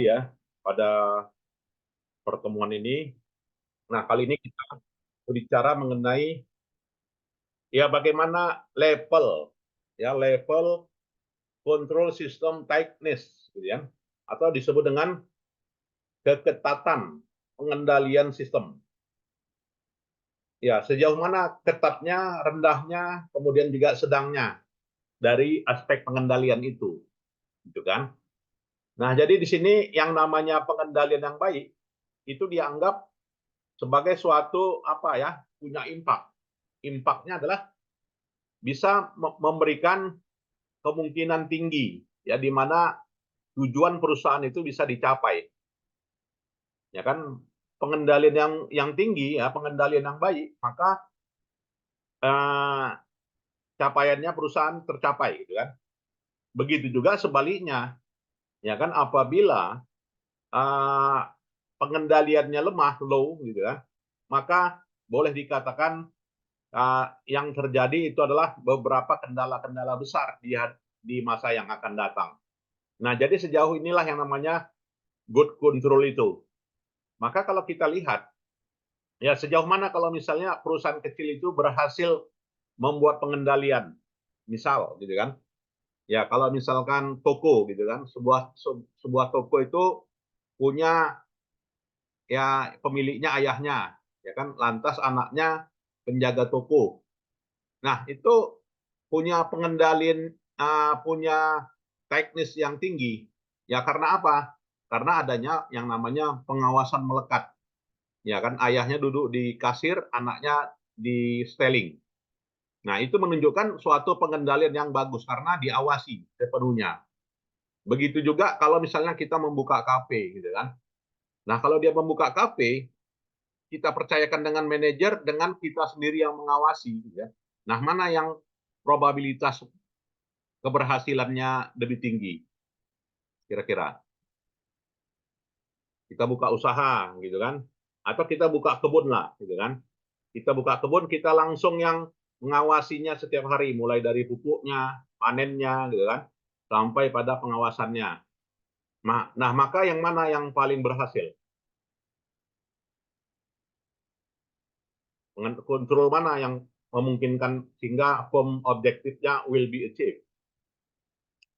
ya pada pertemuan ini. Nah, kali ini kita berbicara mengenai ya bagaimana level control system tightness gitu ya, atau disebut dengan keketatan pengendalian sistem. Ya, sejauh mana ketatnya, rendahnya, kemudian juga sedangnya dari aspek pengendalian itu, gitu kan? Nah, jadi di sini yang namanya pengendalian yang baik itu dianggap sebagai suatu apa ya, punya impact. Impactnya adalah bisa memberikan kemungkinan tinggi ya di mana tujuan perusahaan itu bisa dicapai. Ya kan, pengendalian yang tinggi ya, pengendalian yang baik, maka eh, capaiannya perusahaan tercapai gitu kan. Begitu juga sebaliknya, ya kan, apabila eh, pengendaliannya lemah, low gitu kan, maka boleh dikatakan yang terjadi itu adalah beberapa kendala-kendala besar di masa yang akan datang. Nah, jadi sejauh inilah yang namanya good control itu. Maka kalau kita lihat, ya sejauh mana kalau misalnya perusahaan kecil itu berhasil membuat pengendalian, misal gitu kan, ya kalau misalkan toko gitu kan, sebuah toko itu punya ya pemiliknya ayahnya, ya kan, lantas anaknya penjaga toko. Nah, itu punya pengendalian, punya teknis yang tinggi. Ya karena apa? Karena adanya yang namanya pengawasan melekat. Ya kan, ayahnya duduk di kasir, anaknya di steling. Nah, itu menunjukkan suatu pengendalian yang bagus karena diawasi sepenuhnya. Begitu juga kalau misalnya kita membuka kafe gitu kan. Nah, kalau dia membuka kafe, kita percayakan dengan manajer, dengan kita sendiri yang mengawasi gitu ya. Nah, mana yang probabilitas keberhasilannya lebih tinggi kira-kira? Kita buka usaha gitu kan, atau kita buka kebun lah gitu kan. Kita buka kebun, kita langsung yang mengawasinya setiap hari, mulai dari pupuknya, panennya gitu kan, sampai pada pengawasannya. Nah, maka yang mana yang paling berhasil? Kontrol mana yang memungkinkan sehingga form objektifnya will be achieved?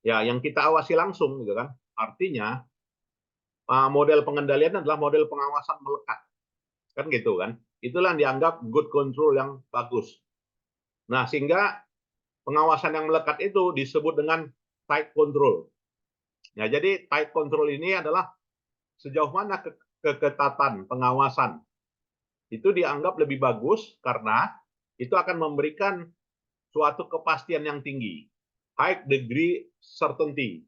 Ya, yang kita awasi langsung gitu kan. Artinya model pengendalian adalah model pengawasan melekat, kan gitu kan. Itulah yang dianggap good control yang bagus. Nah, sehingga pengawasan yang melekat itu disebut dengan tight control. Ya, jadi tight control ini adalah sejauh mana keketatan pengawasan itu dianggap lebih bagus karena itu akan memberikan suatu kepastian yang tinggi, high degree certainty,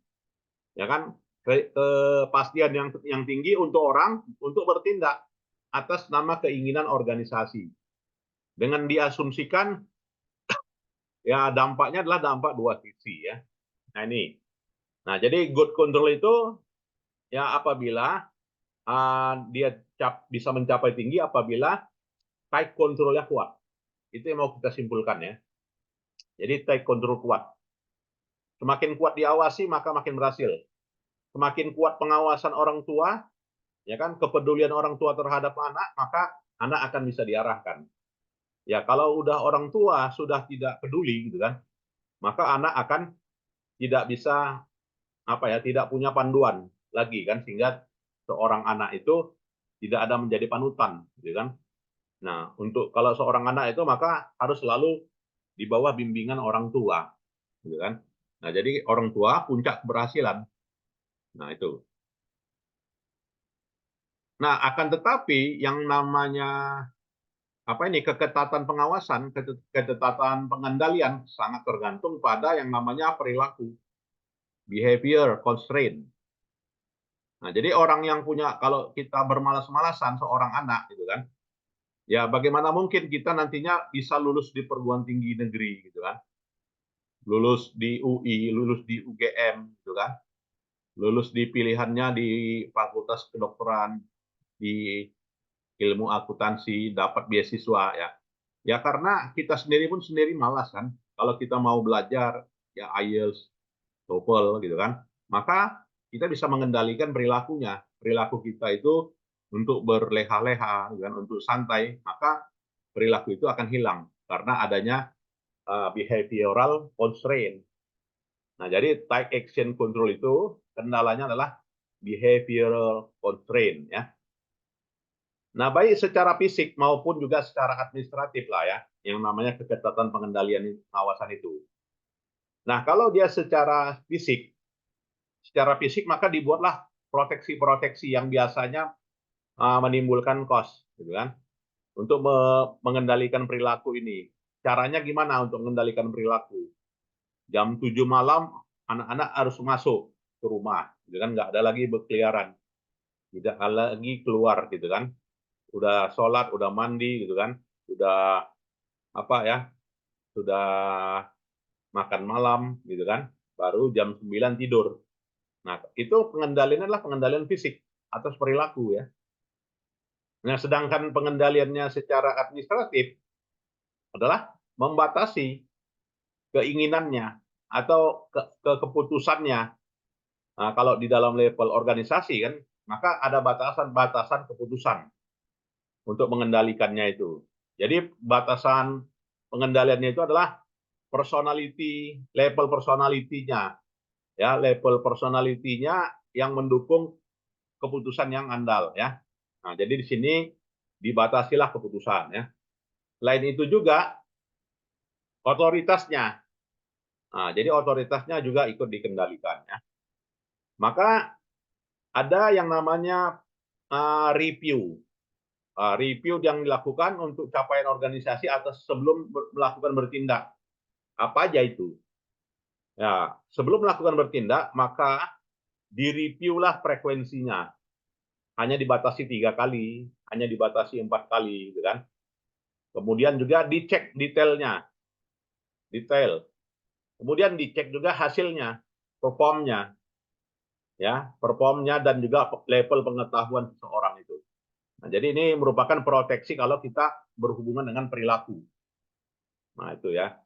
ya kan, kepastian yang tinggi untuk orang untuk bertindak atas nama keinginan organisasi dengan diasumsikan ya dampaknya adalah dampak dua sisi ya. Nah ini, nah jadi good control itu ya apabila dia bisa mencapai tinggi apabila tight controlnya kuat. Itu yang mau kita simpulkan ya. Jadi tight control kuat. Semakin kuat diawasi maka makin berhasil. Semakin kuat pengawasan orang tua, ya kan, kepedulian orang tua terhadap anak, maka anak akan bisa diarahkan. Ya kalau udah orang tua sudah tidak peduli gitu kan, maka anak akan tidak bisa apa ya, tidak punya panduan lagi kan, sehingga seorang anak itu tidak ada menjadi panutan gitu kan. Nah, untuk kalau seorang anak itu maka harus selalu di bawah bimbingan orang tua gitu kan. Nah, jadi orang tua puncak keberhasilan. Nah, itu. Nah, akan tetapi yang namanya apa ini keketatan pengawasan, keketatan pengendalian sangat tergantung pada yang namanya perilaku, behavior constraint. Nah, jadi orang yang punya, kalau kita bermalas-malasan seorang anak gitu kan, ya bagaimana mungkin kita nantinya bisa lulus di perguruan tinggi negeri gitu kan, lulus di UI, lulus di UGM gitu kan, lulus di pilihannya di Fakultas Kedokteran, di ilmu akuntansi, dapat beasiswa ya. Ya karena kita sendiri pun sendiri malas kan. Kalau kita mau belajar ya IELTS, TOEFL gitu kan. Maka kita bisa mengendalikan perilakunya. Perilaku kita itu untuk berleha-leha, untuk santai, maka perilaku itu akan hilang karena adanya behavioral constraint. Nah, jadi take action control itu kendalanya adalah behavioral constraint ya. Nah, baik secara fisik maupun juga secara administratif lah ya, yang namanya keketatan pengendalian pengawasan itu. Nah, kalau dia secara fisik maka dibuatlah proteksi-proteksi yang biasanya menimbulkan cost, gitu kan, untuk mengendalikan perilaku ini. Caranya gimana untuk mengendalikan perilaku? Jam 7 malam anak-anak harus masuk ke rumah, gitu kan, nggak ada lagi berkeliaran, tidak ada lagi keluar, gitu kan. Udah sholat, udah mandi, gitu kan, udah apa ya, sudah makan malam, gitu kan, baru jam 9 tidur. Nah, itu pengendalian adalah pengendalian fisik atas perilaku ya. Nah, sedangkan pengendaliannya secara administratif adalah membatasi keinginannya atau keputusannya. Nah, kalau di dalam level organisasi kan, maka ada batasan-batasan keputusan untuk mengendalikannya itu. Jadi batasan pengendaliannya itu adalah personality, level personality-nya. Ya, level personality-nya yang mendukung keputusan yang andal ya. Nah, jadi di sini dibatasilah keputusan ya. Selain itu juga otoritasnya. Nah, jadi otoritasnya juga ikut dikendalikan ya. Maka ada yang namanya review. Review yang dilakukan untuk capaian organisasi atas sebelum melakukan bertindak. Apa aja itu? Ya, sebelum melakukan bertindak, maka direviewlah frekuensinya. Hanya dibatasi 3 kali, hanya dibatasi 4 kali, gitu kan? Kemudian juga dicek detailnya, detail. Kemudian dicek juga hasilnya, performnya, ya, performnya dan juga level pengetahuan seseorang itu. Nah, jadi ini merupakan proteksi kalau kita berhubungan dengan perilaku. Nah, itu ya.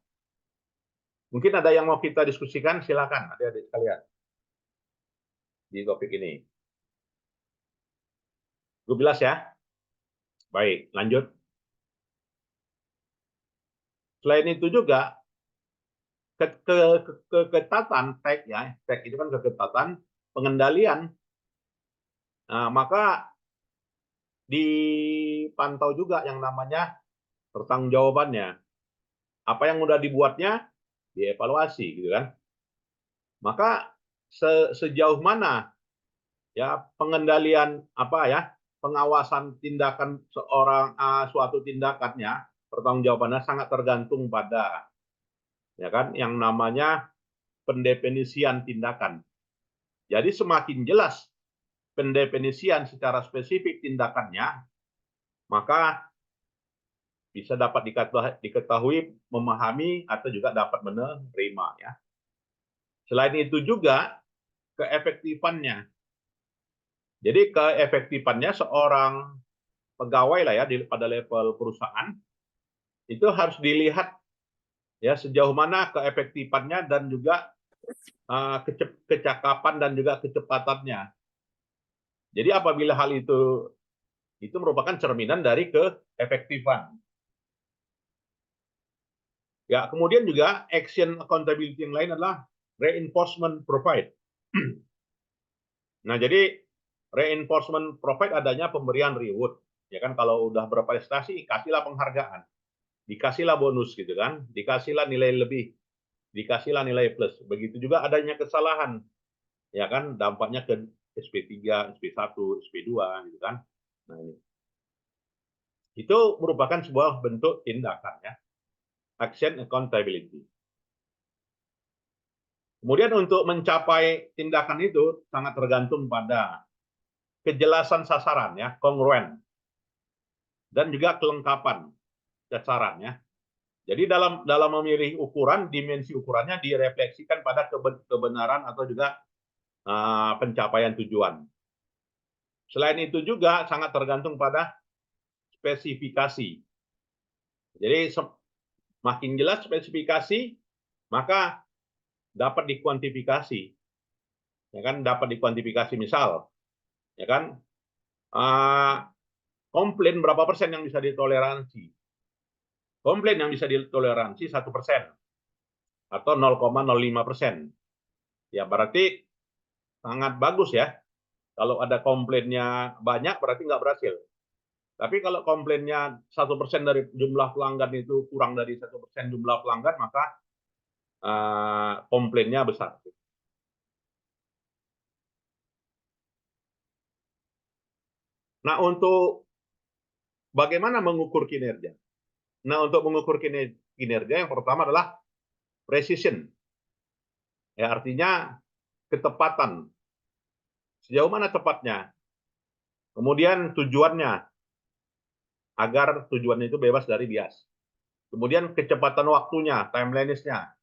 Mungkin ada yang mau kita diskusikan, silakan adik-adik sekalian di topik ini. 12 ya. Baik, lanjut. Selain itu juga keketatan tag ya, tag itu kan keketatan pengendalian. Nah, maka dipantau juga yang namanya pertanggungjawabannya. Apa yang udah dibuatnya dievaluasi gitu kan. Maka sejauh mana ya pengendalian apa ya, pengawasan tindakan seorang suatu tindakannya, pertanggungjawabannya sangat tergantung pada ya kan yang namanya pendefinisian tindakan. Jadi semakin jelas pendefinisian secara spesifik tindakannya, maka bisa dapat diketahui, memahami, atau juga dapat menerima. Ya. Selain itu juga keefektifannya. Jadi keefektifannya seorang pegawai lah ya pada level perusahaan itu harus dilihat ya sejauh mana keefektifannya dan juga kecakapan dan juga kecepatannya. Jadi apabila hal itu merupakan cerminan dari keefektifan. Ya, kemudian juga action accountability yang lain adalah reinforcement provide. Nah, jadi reinforcement provide adanya pemberian reward. Ya kan kalau udah berprestasi kasihlah penghargaan. Dikasihlah bonus gitu kan, dikasihlah nilai lebih, dikasihlah nilai plus. Begitu juga adanya kesalahan. Ya kan dampaknya ke SP3, SP1, SP2 gitu kan. Nah, ini. Itu merupakan sebuah bentuk tindakan ya. Action accountability. Kemudian untuk mencapai tindakan itu sangat tergantung pada kejelasan sasaran ya, kongruen, dan juga kelengkapan sasaran ya. Jadi dalam memilih ukuran, dimensi ukurannya direfleksikan pada kebenaran atau juga pencapaian tujuan. Selain itu juga sangat tergantung pada spesifikasi. Jadi makin jelas spesifikasi, maka dapat dikuantifikasi. ya kan, dapat dikuantifikasi. Misal, ya kan, komplain berapa persen yang bisa ditoleransi? Komplain yang bisa ditoleransi 1% atau 0,05%. Ya berarti sangat bagus ya. Kalau ada komplainnya banyak berarti nggak berhasil. Tapi kalau komplainnya 1% dari jumlah pelanggan itu kurang dari 1% jumlah pelanggan, maka komplainnya besar. Nah, untuk bagaimana mengukur kinerja? Nah, untuk mengukur kinerja yang pertama adalah precision. Ya, artinya ketepatan. Sejauh mana tepatnya? Kemudian tujuannya, agar tujuannya itu bebas dari bias. Kemudian kecepatan waktunya, timeliness-nya.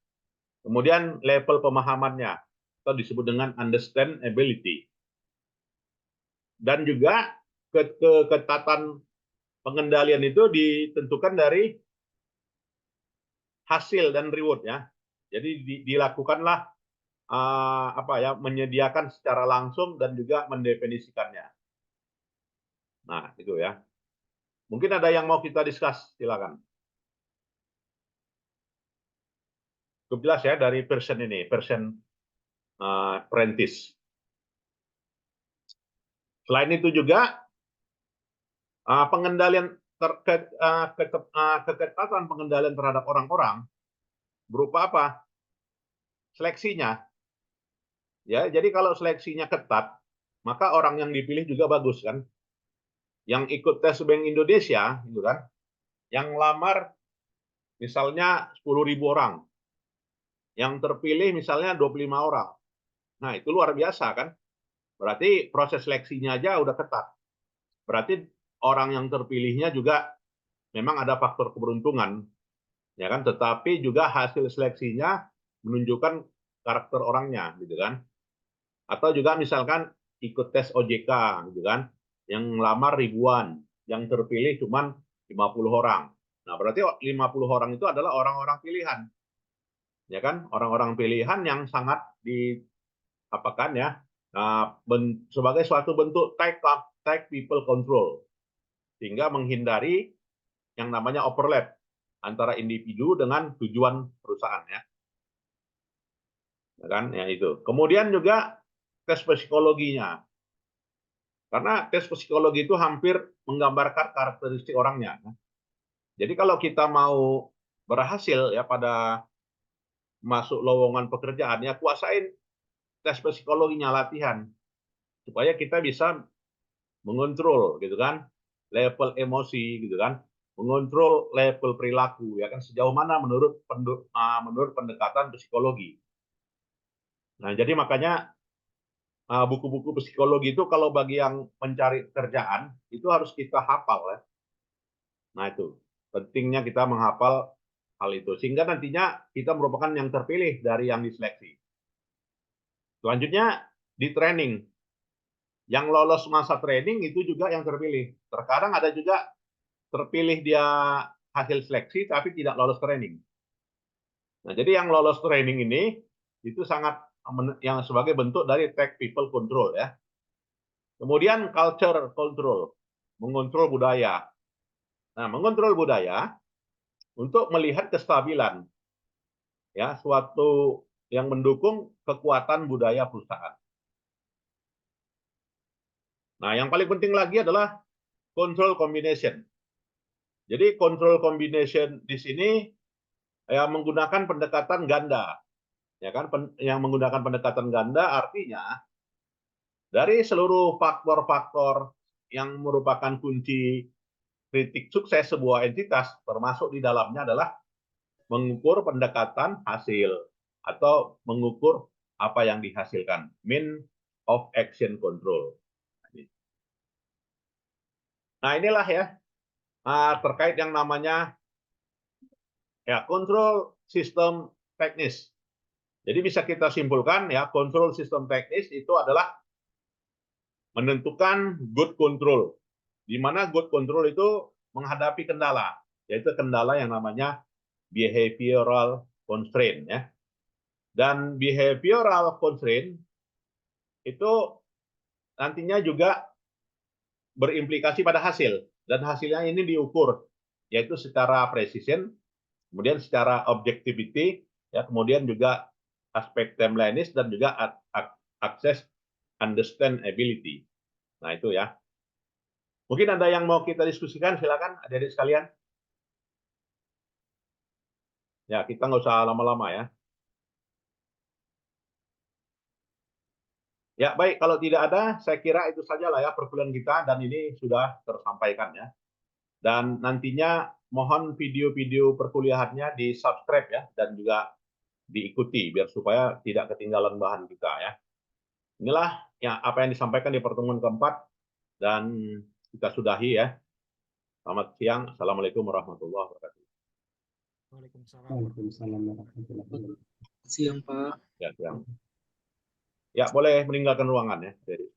Kemudian level pemahamannya, atau disebut dengan understandability. Dan juga ketatan pengendalian itu ditentukan dari hasil dan reward ya. Jadi dilakukanlah menyediakan secara langsung dan juga mendefinisikannya. Nah, itu ya. Mungkin ada yang mau kita discuss, silakan. Cukup jelas ya dari version ini, version Prentice. Selain itu juga pengendalian keketatan pengendalian terhadap orang-orang berupa apa? Seleksinya. Ya, jadi kalau seleksinya ketat, maka orang yang dipilih juga bagus kan. Yang ikut tes Bank Indonesia, gitu kan, yang lamar misalnya 10.000 orang, yang terpilih misalnya 25 orang. Nah, itu luar biasa kan. Berarti proses seleksinya aja udah ketat. Berarti orang yang terpilihnya juga memang ada faktor keberuntungan, ya kan, tetapi juga hasil seleksinya menunjukkan karakter orangnya gitu kan. Atau juga misalkan ikut tes OJK gitu kan, yang lamar ribuan, yang terpilih cuma 50 orang. Nah, berarti 50 orang itu adalah orang-orang pilihan. Ya kan, orang-orang pilihan yang sangat diapakan ya, sebagai suatu bentuk take people control, sehingga menghindari yang namanya overlap antara individu dengan tujuan perusahaan ya. Ya kan, ya itu. Kemudian juga tes psikologinya. Karena tes psikologi itu hampir menggambarkan karakteristik orangnya. Jadi kalau kita mau berhasil ya pada masuk lowongan pekerjaan, ya kuasain tes psikologinya, latihan, supaya kita bisa mengontrol gitu kan, level emosi gitu kan, mengontrol level perilaku ya kan, sejauh mana menurut pendekatan psikologi. Nah, jadi makanya buku-buku psikologi itu kalau bagi yang mencari kerjaan itu harus kita hafal ya. Nah, itu pentingnya kita menghafal hal itu sehingga nantinya kita merupakan yang terpilih dari yang diseleksi. Selanjutnya di training. Yang lolos masa training itu juga yang terpilih. Terkadang ada juga terpilih dia hasil seleksi tapi tidak lolos training. Nah, jadi yang lolos training ini itu sangat yang sebagai bentuk dari take people control ya. Kemudian culture control, mengontrol budaya. Nah, mengontrol budaya untuk melihat kestabilan ya, suatu yang mendukung kekuatan budaya perusahaan. Nah, yang paling penting lagi adalah control combination. Jadi control combination di sini ya menggunakan pendekatan ganda. Ya kan, yang menggunakan pendekatan ganda artinya dari seluruh faktor-faktor yang merupakan kunci kritik sukses sebuah entitas, termasuk di dalamnya adalah mengukur pendekatan hasil atau mengukur apa yang dihasilkan, mean of action control. Nah, inilah ya terkait yang namanya ya kontrol sistem teknis. Jadi bisa kita simpulkan ya, kontrol sistem teknis itu adalah menentukan good control, di mana good control itu menghadapi kendala, yaitu kendala yang namanya behavioral constraint ya. Dan behavioral constraint itu nantinya juga berimplikasi pada hasil, dan hasilnya ini diukur, yaitu secara precision, kemudian secara objectivity, ya, kemudian juga aspek timeliness dan juga access understandability. Nah itu ya. Mungkin ada yang mau kita diskusikan, silakan adik-adik sekalian. Ya, kita nggak usah lama-lama ya. Ya, baik. Kalau tidak ada, saya kira itu sajalah ya perkuliahan kita, dan ini sudah tersampaikan ya. Dan nantinya mohon video-video perkuliahannya di-subscribe ya, dan juga diikuti biar supaya tidak ketinggalan bahan kita ya. Inilah ya apa yang disampaikan di pertemuan keempat, dan kita sudahi ya. Selamat siang. Assalamualaikum warahmatullahi wabarakatuh. Waalaikumsalam. Waalaikumsalam warahmatullahi wabarakatuh. Siang, Pak. Ya, siang. Ya, boleh meninggalkan ruangan ya. Jadi